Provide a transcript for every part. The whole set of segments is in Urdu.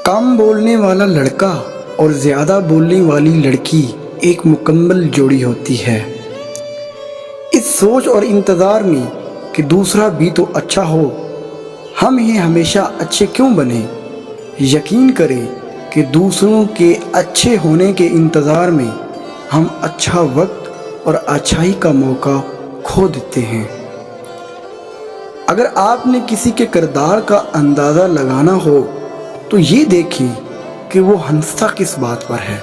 کم بولنے والا لڑکا اور زیادہ بولنے والی لڑکی ایک مکمل جوڑی ہوتی ہے۔ اس سوچ اور انتظار میں کہ دوسرا بھی تو اچھا ہو، ہم ہی ہمیشہ اچھے کیوں بنیں؟ یقین کریں کہ دوسروں کے اچھے ہونے کے انتظار میں ہم اچھا وقت اور اچھائی کا موقع کھو دیتے ہیں۔ اگر آپ نے کسی کے کردار کا اندازہ لگانا ہو تو یہ دیکھیں کہ وہ ہنستا کس بات پر ہے۔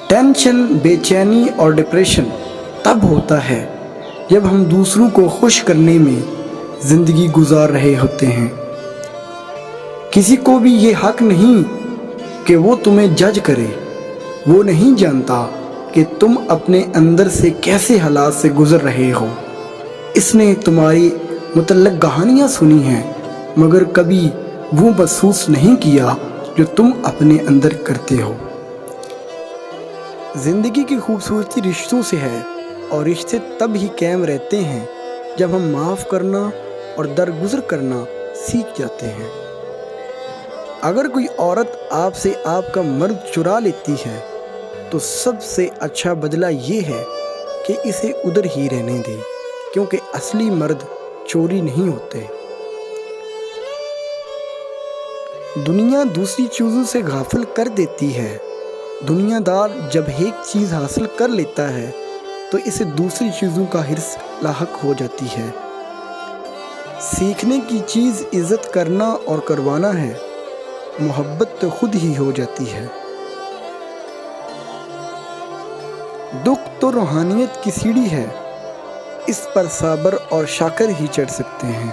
ٹینشن، بے چینی اور ڈپریشن تب ہوتا ہے جب ہم دوسروں کو خوش کرنے میں زندگی گزار رہے ہوتے ہیں۔ کسی کو بھی یہ حق نہیں کہ وہ تمہیں جج کرے۔ وہ نہیں جانتا کہ تم اپنے اندر سے کیسے حالات سے گزر رہے ہو۔ اس نے تمہاری متعلق کہانیاں سنی ہیں مگر کبھی وہ محسوس نہیں کیا جو تم اپنے اندر کرتے ہو۔ زندگی کی خوبصورتی رشتوں سے ہے اور رشتے تب ہی قائم رہتے ہیں جب ہم معاف کرنا اور درگزر کرنا سیکھ جاتے ہیں۔ اگر کوئی عورت آپ سے آپ کا مرد چرا لیتی ہے تو سب سے اچھا بدلہ یہ ہے کہ اسے ادھر ہی رہنے دے، کیونکہ اصلی مرد چوری نہیں ہوتے۔ دنیا دوسری چیزوں سے غافل کر دیتی ہے۔ دنیا دار جب ایک چیز حاصل کر لیتا ہے تو اسے دوسری چیزوں کا حرص لاحق ہو جاتی ہے۔ سیکھنے کی چیز عزت کرنا اور کروانا ہے، محبت تو خود ہی ہو جاتی ہے۔ دکھ تو روحانیت کی سیڑھی ہے، اس پر صابر اور شاکر ہی چڑھ سکتے ہیں۔